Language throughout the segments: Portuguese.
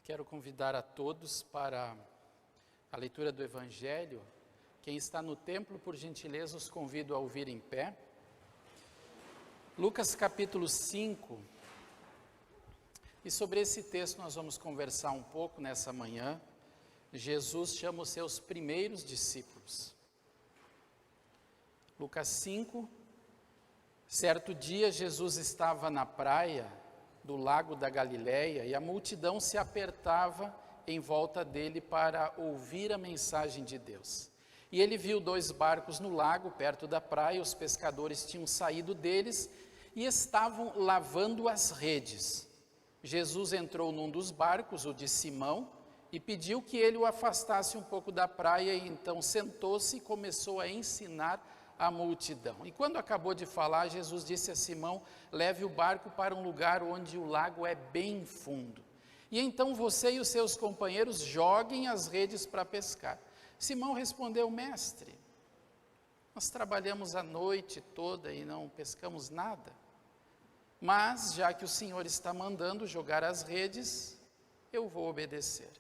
Quero convidar a todos para a leitura do Evangelho. Quem está no templo, por gentileza, os convido a ouvir em pé. Lucas capítulo 5. E sobre esse texto nós vamos conversar um pouco nessa manhã. Jesus chama os seus primeiros discípulos. Lucas 5. Certo dia Jesus estava na praia do lago da Galileia e a multidão se apertava em volta dele para ouvir a mensagem de Deus. E ele viu 2 barcos no lago, perto da praia, os pescadores tinham saído deles e estavam lavando as redes. Jesus entrou num dos barcos, o de Simão, e pediu que ele o afastasse um pouco da praia, e então sentou-se e começou a ensinar a multidão. E quando acabou de falar, Jesus disse a Simão: leve o barco para um lugar onde o lago é bem fundo. E então você e os seus companheiros joguem as redes para pescar. Simão respondeu: mestre, nós trabalhamos a noite toda e não pescamos nada. Mas já que o Senhor está mandando jogar as redes, eu vou obedecer.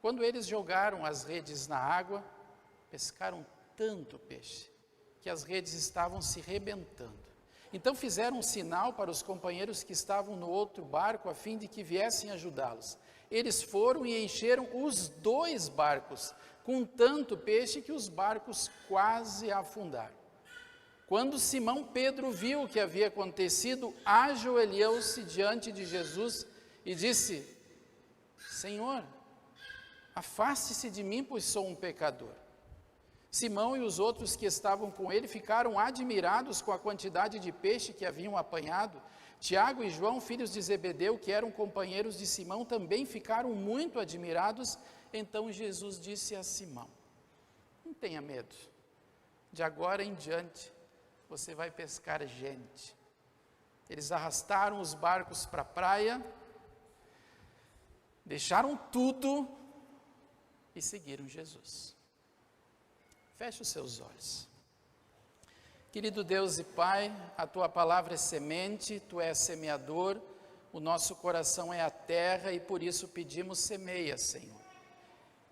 Quando eles jogaram as redes na água, pescaram tanto peixe que as redes estavam se rebentando. Então fizeram um sinal para os companheiros que estavam no outro barco, a fim de que viessem ajudá-los. Eles foram e encheram os 2 barcos, com tanto peixe que os barcos quase afundaram. Quando Simão Pedro viu o que havia acontecido, ajoelhou-se diante de Jesus e disse: Senhor, afaste-se de mim, pois sou um pecador. Simão e os outros que estavam com ele ficaram admirados com a quantidade de peixe que haviam apanhado. Tiago e João, filhos de Zebedeu, que eram companheiros de Simão, também ficaram muito admirados. Então Jesus disse a Simão: não tenha medo, de agora em diante você vai pescar gente. Eles arrastaram os barcos para a praia, deixaram tudo e seguiram Jesus. Feche os seus olhos. Querido Deus e Pai, a Tua palavra é semente, Tu és semeador, o nosso coração é a terra e por isso pedimos: semeia, Senhor.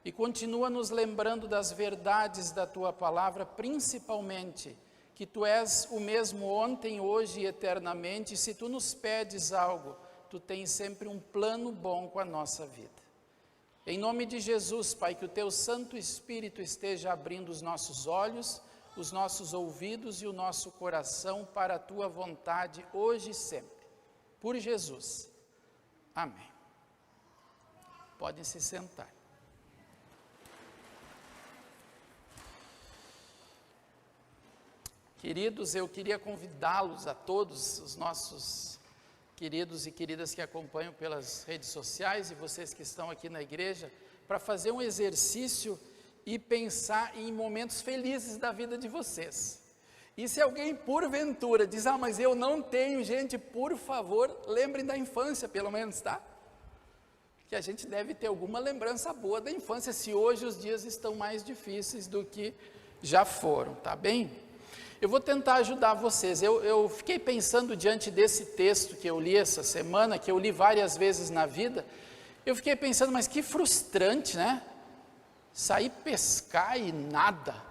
E continua nos lembrando das verdades da Tua palavra, principalmente que Tu és o mesmo ontem, hoje e eternamente. E se Tu nos pedes algo, Tu tens sempre um plano bom com a nossa vida. Em nome de Jesus, Pai, que o Teu Santo Espírito esteja abrindo os nossos olhos, os nossos ouvidos e o nosso coração para a Tua vontade, hoje e sempre. Por Jesus. Amém. Podem se sentar. Queridos, eu queria convidá-los a todos os nossos queridos e queridas que acompanham pelas redes sociais e vocês que estão aqui na igreja, para fazer um exercício e pensar em momentos felizes da vida de vocês. E se alguém porventura diz: mas eu não tenho, gente, por favor, lembrem da infância pelo menos, tá? Que a gente deve ter alguma lembrança boa da infância, se hoje os dias estão mais difíceis do que já foram, tá bem? Eu vou tentar ajudar vocês. Eu fiquei pensando diante desse texto que eu li essa semana, que eu li várias vezes na vida, eu fiquei pensando, mas que frustrante, né? Sair pescar e nada.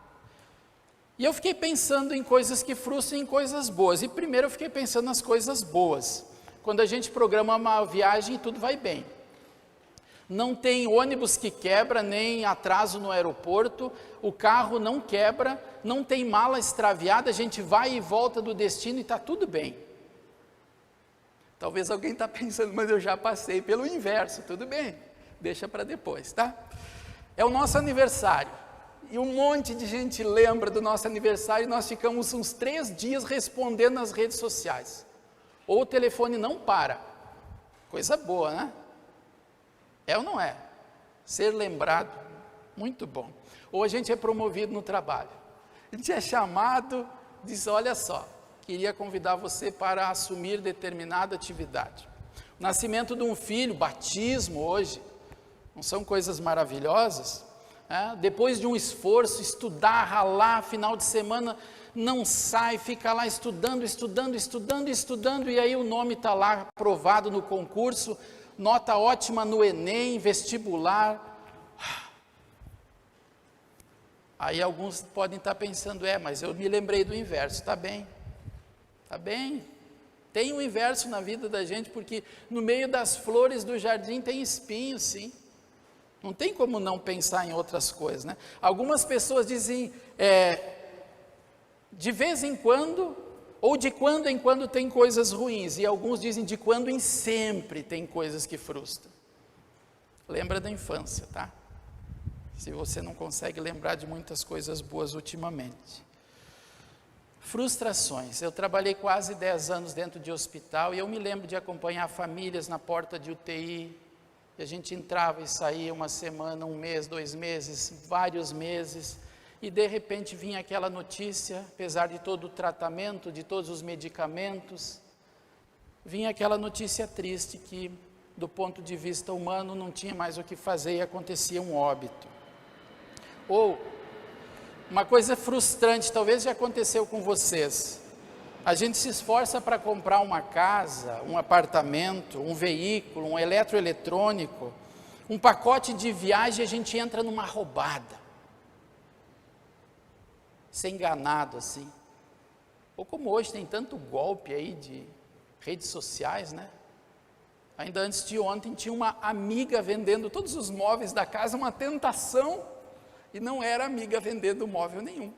E eu fiquei pensando em coisas que frustram e em coisas boas. E primeiro eu fiquei pensando nas coisas boas. Quando a gente programa uma viagem, tudo vai bem. Não tem ônibus que quebra, nem atraso no aeroporto, o carro não quebra, não tem mala extraviada, a gente vai e volta do destino e está tudo bem. Talvez alguém está pensando, mas eu já passei pelo inverso, tudo bem, deixa para depois, tá? É o nosso aniversário, e um monte de gente lembra do nosso aniversário e nós ficamos uns 3 dias respondendo nas redes sociais. Ou o telefone não para, coisa boa, né? É ou não é? Ser lembrado, muito bom. Ou a gente é promovido no trabalho. A gente é chamado, diz: olha só, queria convidar você para assumir determinada atividade. O nascimento de um filho, batismo hoje, não são coisas maravilhosas? Depois de um esforço, estudar, ralar, final de semana, não sai, fica lá estudando, e aí o nome está lá aprovado no concurso, nota ótima no Enem, vestibular. Aí alguns podem estar pensando, mas eu me lembrei do inverso. Está bem, tem um inverso na vida da gente, porque no meio das flores do jardim tem espinhos, sim. Não tem como não pensar em outras coisas, né? Algumas pessoas dizem, de vez em quando, ou de quando em quando tem coisas ruins, e alguns dizem de quando em sempre tem coisas que frustram. Lembra da infância, tá? Se você não consegue lembrar de muitas coisas boas ultimamente. Frustrações. Eu trabalhei quase 10 anos dentro de hospital, e eu me lembro de acompanhar famílias na porta de UTI, e a gente entrava e saía uma semana, um mês, 2 meses, vários meses, e de repente vinha aquela notícia, apesar de todo o tratamento, de todos os medicamentos, vinha aquela notícia triste que, do ponto de vista humano, não tinha mais o que fazer e acontecia um óbito. Ou, uma coisa frustrante, talvez já aconteceu com vocês, a gente se esforça para comprar uma casa, um apartamento, um veículo, um eletroeletrônico, um pacote de viagem, a gente entra numa roubada, ser enganado assim, ou como hoje tem tanto golpe aí de redes sociais, né? Ainda antes de ontem tinha uma amiga vendendo todos os móveis da casa, uma tentação, e não era amiga vendendo móvel nenhum.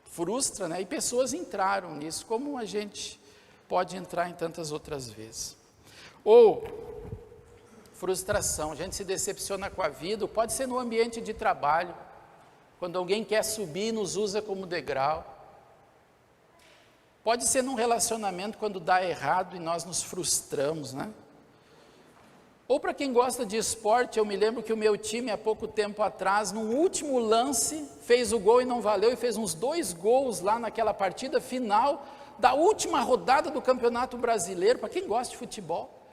Frustra, né? E pessoas entraram nisso, como a gente pode entrar em tantas outras vezes. Ou, frustração, a gente se decepciona com a vida, pode ser no ambiente de trabalho, quando alguém quer subir e nos usa como degrau. Pode ser num relacionamento quando dá errado e nós nos frustramos, né? Ou para quem gosta de esporte, eu me lembro que o meu time, há pouco tempo atrás, no último lance, fez o gol e não valeu, e fez uns 2 gols lá naquela partida final, da última rodada do Campeonato Brasileiro, para quem gosta de futebol.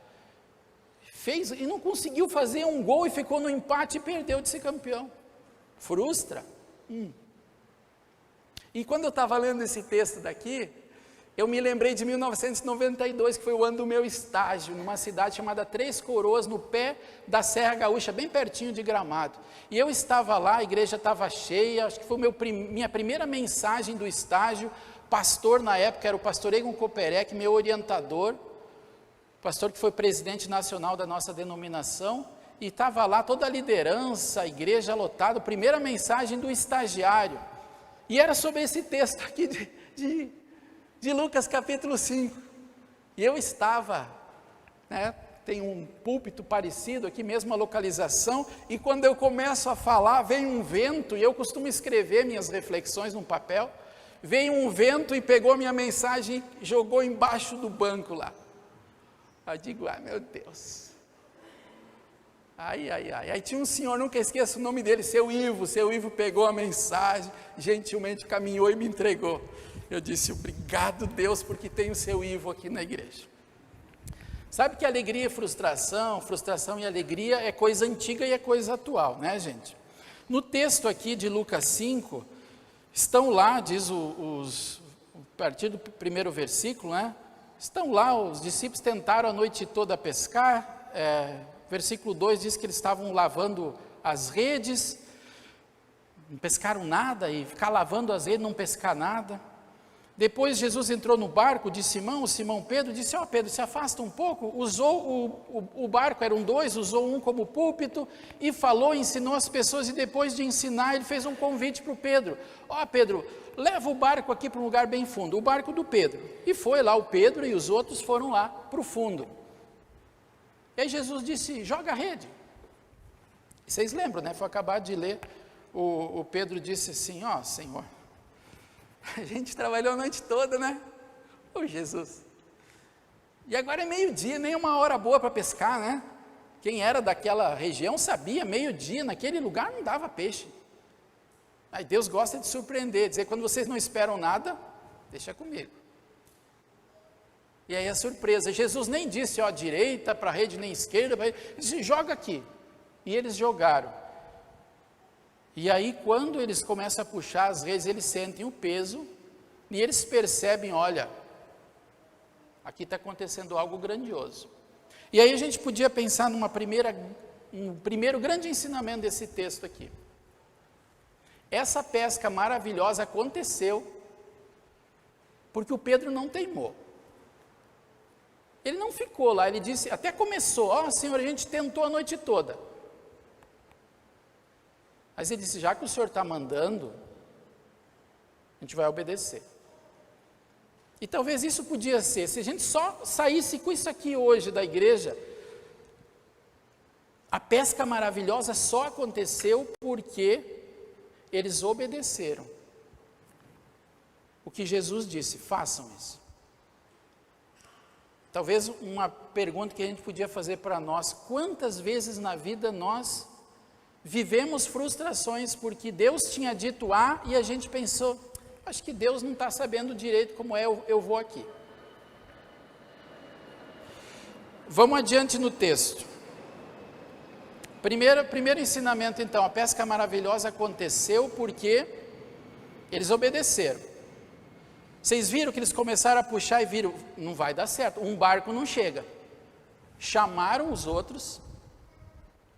Fez e não conseguiu fazer um gol e ficou no empate e perdeu de ser campeão. Frustra. E quando eu estava lendo esse texto daqui, eu me lembrei de 1992, que foi o ano do meu estágio, numa cidade chamada Três Coroas, no pé da Serra Gaúcha, bem pertinho de Gramado. E eu estava lá, a igreja estava cheia, acho que foi minha primeira mensagem do estágio. Pastor na época era o pastor Egon Koperek, meu orientador, pastor que foi presidente nacional da nossa denominação, e estava lá toda a liderança, a igreja lotada, primeira mensagem do estagiário. E era sobre esse texto aqui de Lucas capítulo 5, e eu estava, tem um púlpito parecido aqui, mesma localização, e quando eu começo a falar, vem um vento, e eu costumo escrever minhas reflexões num papel, veio um vento e pegou minha mensagem e jogou embaixo do banco lá. Eu digo, meu Deus, aí tinha um senhor, nunca esqueço o nome dele, seu Ivo pegou a mensagem, gentilmente caminhou e me entregou. Eu disse, obrigado Deus, porque tem o seu Ivo aqui na igreja. Sabe que alegria e frustração e alegria é coisa antiga e é coisa atual, né, gente? No texto aqui de Lucas 5, estão lá, diz a partir do primeiro versículo, né? Estão lá, os discípulos tentaram a noite toda pescar, versículo 2 diz que eles estavam lavando as redes, não pescaram nada, e ficar lavando as redes, não pescar nada. Depois Jesus entrou no barco de Simão, Pedro disse, Pedro, se afasta um pouco, usou o barco, eram 2, usou um como púlpito, e falou, ensinou as pessoas, e depois de ensinar, ele fez um convite para o Pedro, Pedro, leva o barco aqui para um lugar bem fundo, o barco do Pedro, e foi lá o Pedro e os outros foram lá para o fundo, e aí Jesus disse, joga a rede, vocês lembram, né, foi acabado de ler, o Pedro disse assim, Senhor, a gente trabalhou a noite toda, né? Jesus. E agora é meio-dia, nem uma hora boa para pescar, né? Quem era daquela região sabia, meio-dia, naquele lugar não dava peixe. Aí Deus gosta de surpreender, dizer, quando vocês não esperam nada, deixa comigo. E aí a surpresa, Jesus nem disse, direita para a rede, nem esquerda, ele disse, joga aqui. E eles jogaram. E aí quando eles começam a puxar as redes, eles sentem o peso, e eles percebem, olha, aqui está acontecendo algo grandioso. E aí a gente podia pensar um primeiro grande ensinamento desse texto aqui. Essa pesca maravilhosa aconteceu porque o Pedro não teimou. Ele não ficou lá, ele disse, até começou, Senhor, a gente tentou a noite toda. Mas ele disse, já que o Senhor está mandando, a gente vai obedecer. E talvez isso podia ser, se a gente só saísse com isso aqui hoje da igreja, a pesca maravilhosa só aconteceu porque eles obedeceram. O que Jesus disse, façam isso. Talvez uma pergunta que a gente podia fazer para nós, quantas vezes na vida nós vivemos frustrações porque Deus tinha dito A e a gente pensou, acho que Deus não está sabendo direito como eu vou aqui. Vamos adiante no texto. Primeiro ensinamento então, a pesca maravilhosa aconteceu porque eles obedeceram. Vocês viram que eles começaram a puxar e viram, não vai dar certo, um barco não chega. Chamaram os outros,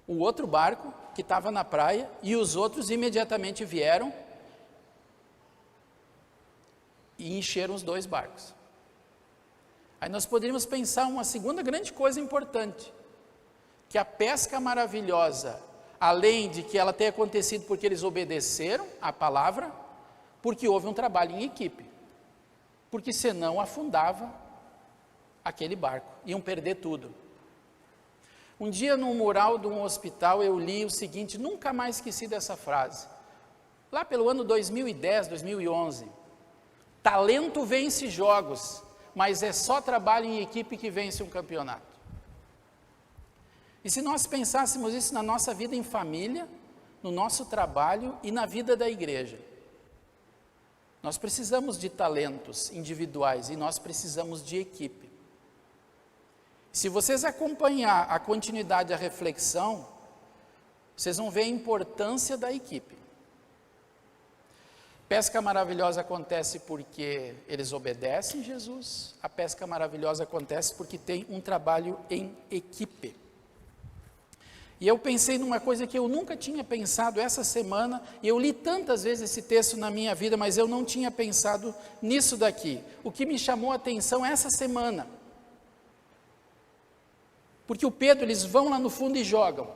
o outro barco que estava na praia, e os outros imediatamente vieram e encheram os 2 barcos. Aí nós poderíamos pensar uma segunda grande coisa importante, que a pesca maravilhosa, além de que ela tenha acontecido porque eles obedeceram a palavra, porque houve um trabalho em equipe, porque senão afundava aquele barco, iam perder tudo. Um dia num mural de um hospital eu li o seguinte, nunca mais esqueci dessa frase, lá pelo ano 2010, 2011, talento vence jogos, mas é só trabalho em equipe que vence um campeonato. E se nós pensássemos isso na nossa vida em família, no nosso trabalho e na vida da igreja, nós precisamos de talentos individuais e nós precisamos de equipe. Se vocês acompanhar a continuidade da reflexão, vocês vão ver a importância da equipe. Pesca maravilhosa acontece porque eles obedecem Jesus, a pesca maravilhosa acontece porque tem um trabalho em equipe. E eu pensei numa coisa que eu nunca tinha pensado essa semana, e eu li tantas vezes esse texto na minha vida, mas eu não tinha pensado nisso daqui. O que me chamou a atenção essa semana, porque o Pedro, eles vão lá no fundo e jogam.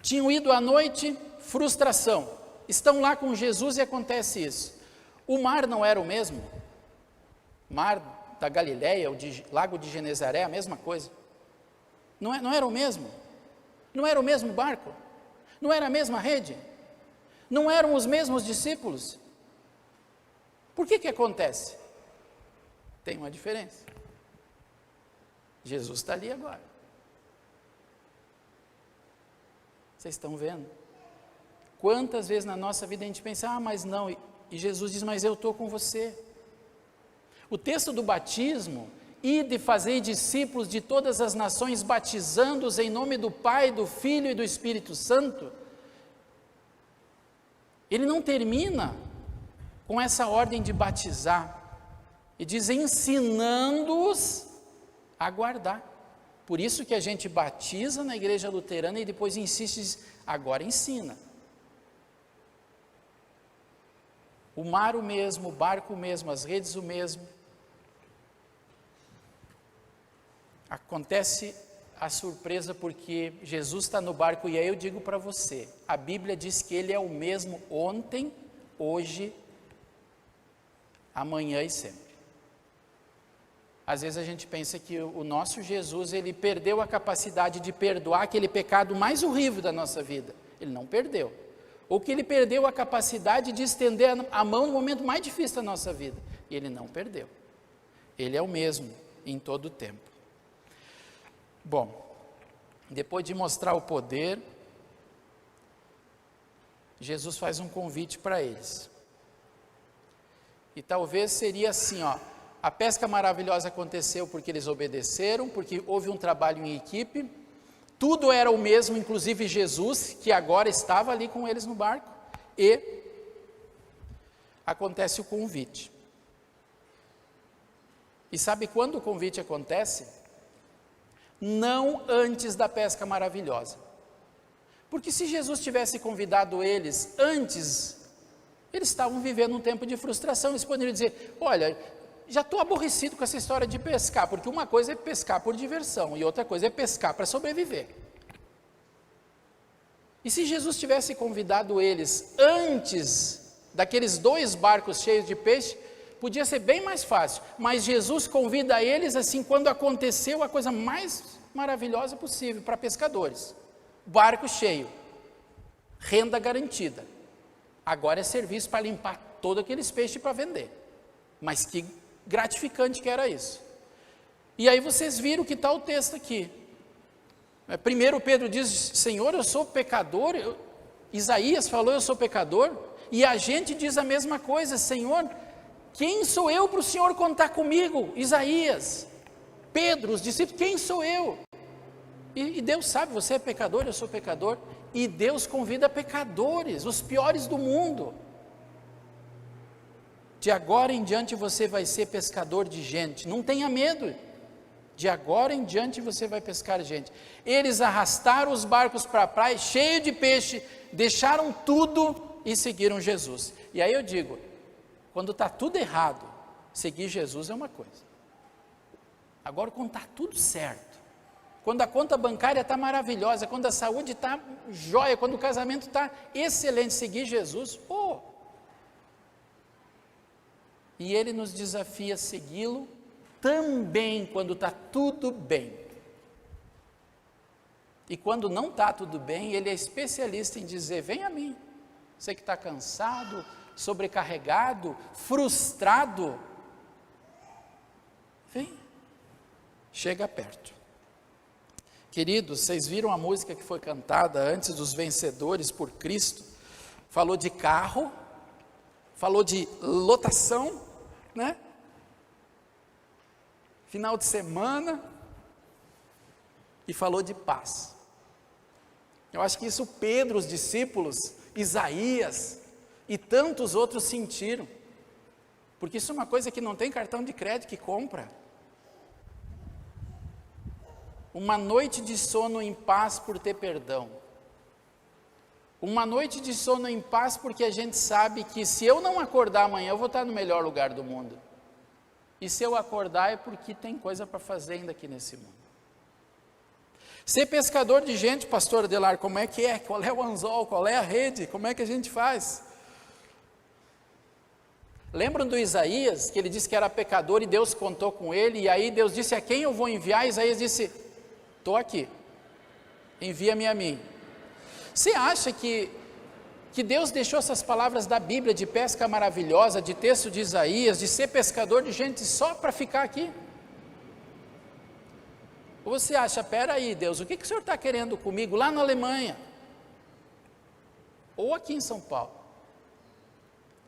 Tinham ido à noite, frustração. Estão lá com Jesus e acontece isso. O mar não era o mesmo? Mar da Galileia, o lago de Genezaré, a mesma coisa. Não era o mesmo? Não era o mesmo barco? Não era a mesma rede? Não eram os mesmos discípulos? Por que acontece? Tem uma diferença. Jesus está ali agora. Vocês estão vendo? Quantas vezes na nossa vida a gente pensa, mas não, e Jesus diz, mas eu estou com você. O texto do batismo, ide fazei discípulos de todas as nações, batizando-os em nome do Pai, do Filho e do Espírito Santo, ele não termina com essa ordem de batizar, e diz ensinando-os a guardar. Por isso que a gente batiza na igreja luterana e depois insiste, diz, agora ensina. O mar o mesmo, o barco o mesmo, as redes o mesmo. Acontece a surpresa porque Jesus está no barco e aí eu digo para você, a Bíblia diz que Ele é o mesmo ontem, hoje, amanhã e sempre. Às vezes a gente pensa que o nosso Jesus, Ele perdeu a capacidade de perdoar aquele pecado mais horrível da nossa vida. Ele não perdeu. Ou que Ele perdeu a capacidade de estender a mão no momento mais difícil da nossa vida. E Ele não perdeu. Ele é o mesmo em todo o tempo. Bom, depois de mostrar o poder, Jesus faz um convite para eles. E talvez seria assim, a pesca maravilhosa aconteceu porque eles obedeceram, porque houve um trabalho em equipe, tudo era o mesmo, inclusive Jesus, que agora estava ali com eles no barco, e acontece o convite. E sabe quando o convite acontece? não antes da pesca maravilhosa. Porque se Jesus tivesse convidado eles antes, eles estavam vivendo um tempo de frustração. Eles poderiam dizer: olha, já estou aborrecido com essa história de pescar, porque uma coisa é pescar por diversão e outra coisa é pescar para sobreviver. E se Jesus tivesse convidado eles antes daqueles 2 barcos cheios de peixe, podia ser bem mais fácil. Mas Jesus convida eles assim quando aconteceu a coisa mais maravilhosa possível para pescadores. Barco cheio, renda garantida. Agora é serviço para limpar todos aqueles peixes para vender. Mas que gratificante que era isso. E aí vocês viram que está o texto aqui. Primeiro Pedro diz: Senhor, eu sou pecador. Isaías falou: eu sou pecador. E a gente diz a mesma coisa: Senhor, quem sou eu para o Senhor contar comigo? Isaías, Pedro, os discípulos, quem sou eu? E Deus sabe, você é pecador, eu sou pecador. E Deus convida pecadores, os piores do mundo. De agora em diante você vai ser pescador de gente, não tenha medo. De agora em diante você vai pescar gente. Eles arrastaram os barcos para a praia, cheio de peixe, deixaram tudo e seguiram Jesus. E aí eu digo, quando está tudo errado, seguir Jesus é uma coisa. Agora quando está tudo certo, quando a conta bancária está maravilhosa, quando a saúde está jóia, quando o casamento está excelente, seguir Jesus, E Ele nos desafia a segui-lo também quando está tudo bem. E quando não está tudo bem, Ele é especialista em dizer: vem a mim, você que está cansado, sobrecarregado, frustrado, vem, chega perto. Queridos, vocês viram a música que foi cantada antes dos vencedores por Cristo? Falou de carro, falou de lotação, né? Final de semana, e falou de paz. Eu acho que isso Pedro, os discípulos, Isaías e tantos outros sentiram, porque isso é uma coisa que não tem cartão de crédito que compra. Uma noite de sono em paz por ter perdão. Uma noite de sono em paz porque a gente sabe que se eu não acordar amanhã, eu vou estar no melhor lugar do mundo. E se eu acordar é porque tem coisa para fazer ainda aqui nesse mundo. Ser pescador de gente, pastor Adelar, como é que é? Qual é o anzol? Qual é a rede? Como é que a gente faz? Lembram do Isaías, que ele disse que era pecador e Deus contou com ele, e aí Deus disse: a quem eu vou enviar? Isaías disse: estou aqui, envia-me a mim. Você acha que Deus deixou essas palavras da Bíblia, de pesca maravilhosa, de texto de Isaías, de ser pescador de gente só para ficar aqui? Ou você acha: espera aí Deus, o que o Senhor está querendo comigo lá na Alemanha? Ou aqui em São Paulo?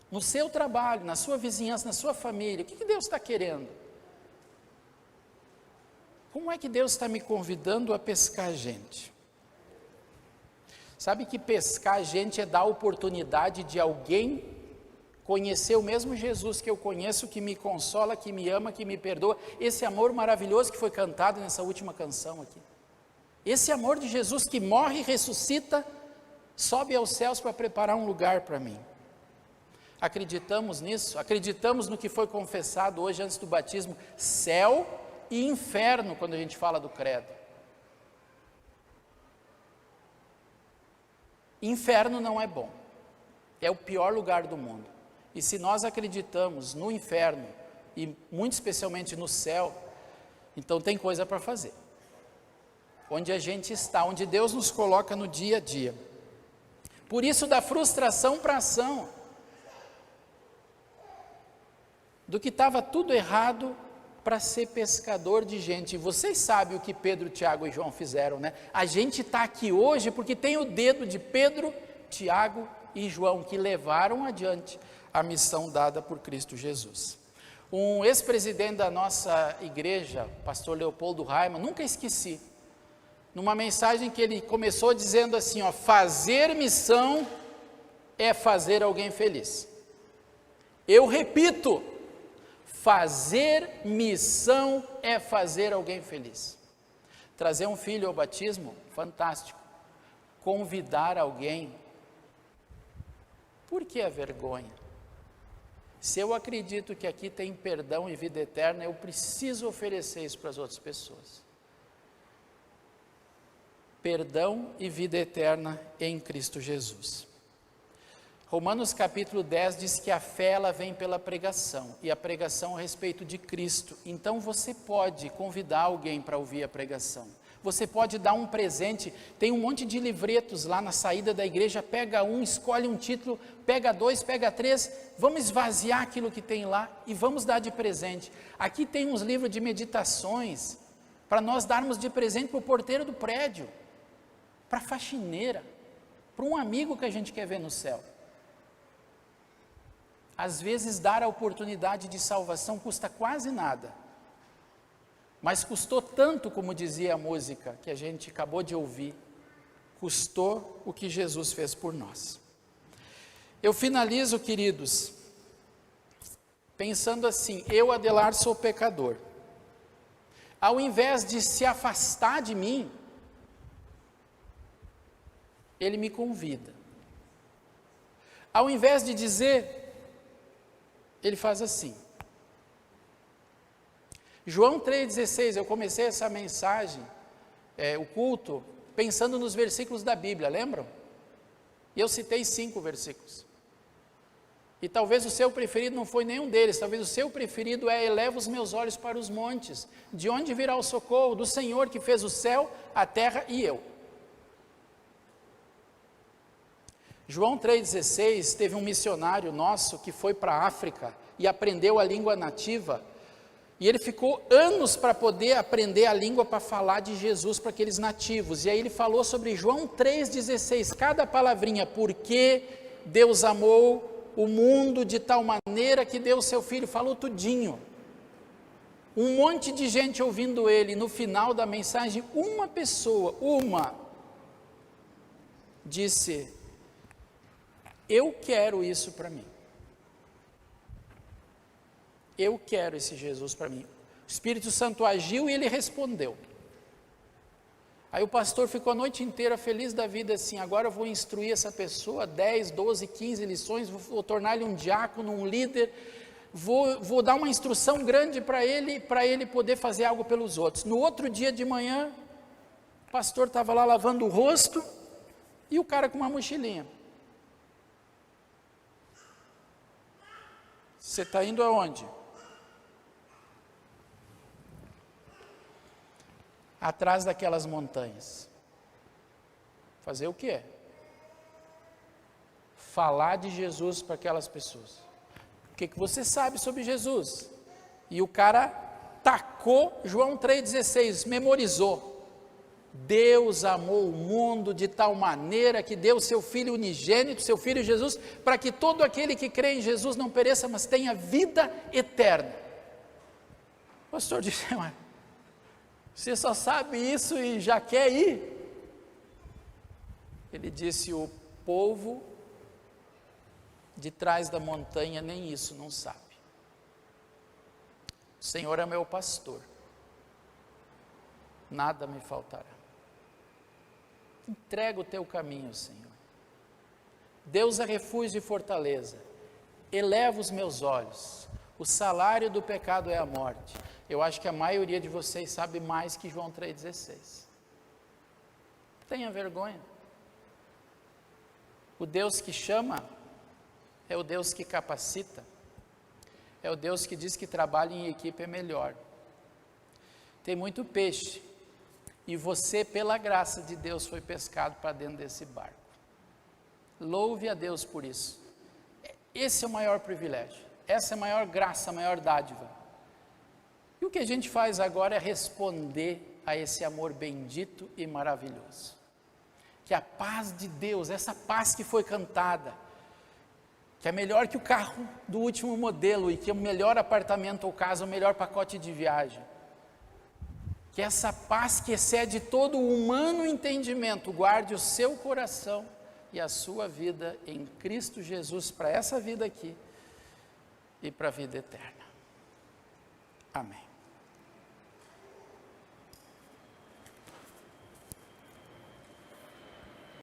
No seu trabalho, na sua vizinhança, na sua família, o que Deus está querendo? Como é que Deus está me convidando a pescar gente? Sabe que pescar gente é dar a oportunidade de alguém conhecer o mesmo Jesus que eu conheço, que me consola, que me ama, que me perdoa. Esse amor maravilhoso que foi cantado nessa última canção aqui. Esse amor de Jesus que morre, ressuscita, sobe aos céus para preparar um lugar para mim. Acreditamos nisso? Acreditamos no que foi confessado hoje antes do batismo, céu e inferno, quando a gente fala do credo. Inferno não é bom, é o pior lugar do mundo. E se nós acreditamos no inferno, e muito especialmente no céu, então tem coisa para fazer. Onde a gente está, onde Deus nos coloca no dia a dia. Por isso, da frustração para a ação. Do que estava tudo errado para ser pescador de gente. E vocês sabem o que Pedro, Tiago e João fizeram, né? A gente está aqui hoje porque tem o dedo de Pedro, Tiago e João, que levaram adiante a missão dada por Cristo Jesus. Um ex-presidente da nossa igreja, pastor Leopoldo Raimann, nunca esqueci, numa mensagem que ele começou dizendo assim, fazer missão é fazer alguém feliz. Eu repito, fazer missão é fazer alguém feliz. Trazer um filho ao batismo, fantástico. Convidar alguém, por que a vergonha? Se eu acredito que aqui tem perdão e vida eterna, eu preciso oferecer isso para as outras pessoas. Perdão e vida eterna em Cristo Jesus. Romanos capítulo 10 diz que a fé ela vem pela pregação, e a pregação a respeito de Cristo. Então você pode convidar alguém para ouvir a pregação. Você pode dar um presente, tem um monte de livretos lá na saída da igreja, pega um, escolhe um título, pega dois, pega três, vamos esvaziar aquilo que tem lá e vamos dar de presente. Aqui tem uns livros de meditações, para nós darmos de presente para o porteiro do prédio, para a faxineira, para um amigo que a gente quer ver no céu. Às vezes dar a oportunidade de salvação custa quase nada. Mas custou tanto, como dizia a música que a gente acabou de ouvir, custou o que Jesus fez por nós. Eu finalizo, queridos, pensando assim, eu, Adelar, sou pecador. Ao invés de se afastar de mim, ele me convida. Ao invés de dizer, ele faz assim. João 3,16, eu comecei essa mensagem, o culto, pensando nos versículos da Bíblia, lembram? E eu citei 5 versículos. E talvez o seu preferido não foi nenhum deles, talvez o seu preferido é: eleva os meus olhos para os montes, de onde virá o socorro? Do Senhor que fez o céu, a terra e eu. João 3,16, teve um missionário nosso que foi para a África e aprendeu a língua nativa. E ele ficou anos para poder aprender a língua para falar de Jesus para aqueles nativos. E aí ele falou sobre João 3,16, cada palavrinha, porque Deus amou o mundo de tal maneira que deu o seu filho, falou tudinho. Um monte de gente ouvindo ele, no final da mensagem, uma pessoa, disse: eu quero isso para mim. Eu quero esse Jesus para mim. O Espírito Santo agiu e ele respondeu. Aí o pastor ficou a noite inteira feliz da vida assim: agora eu vou instruir essa pessoa, 10, 12, 15 lições, vou tornar ele um diácono, um líder, vou dar uma instrução grande para ele poder fazer algo pelos outros. No outro dia de manhã, o pastor estava lá lavando o rosto, e o cara com uma mochilinha. Você está indo aonde? Atrás daquelas montanhas. Fazer o quê? Falar de Jesus para aquelas pessoas. O que você sabe sobre Jesus? E o cara tacou João 3,16, memorizou. Deus amou o mundo de tal maneira que deu o seu Filho unigênito, seu Filho Jesus, para que todo aquele que crê em Jesus não pereça, mas tenha vida eterna. O pastor disse: você só sabe isso e já quer ir? Ele disse: o povo de trás da montanha nem isso não sabe. O Senhor é meu pastor, nada me faltará. Entrega o teu caminho, Senhor. Deus é refúgio e fortaleza. Eleva os meus olhos. O salário do pecado é a morte. Eu acho que a maioria de vocês sabe mais que João 3,16. Tenha vergonha. O Deus que chama é o Deus que capacita. É o Deus que diz que trabalho em equipe é melhor. Tem muito peixe. E você, pela graça de Deus, foi pescado para dentro desse barco. Louve a Deus por isso. Esse é o maior privilégio. Essa é a maior graça, a maior dádiva. E o que a gente faz agora é responder a esse amor bendito e maravilhoso. Que a paz de Deus, essa paz que foi cantada, que é melhor que o carro do último modelo e que é o melhor apartamento ou casa, o melhor pacote de viagem. Que essa paz que excede todo o humano entendimento guarde o seu coração e a sua vida em Cristo Jesus para essa vida aqui e para a vida eterna. Amém.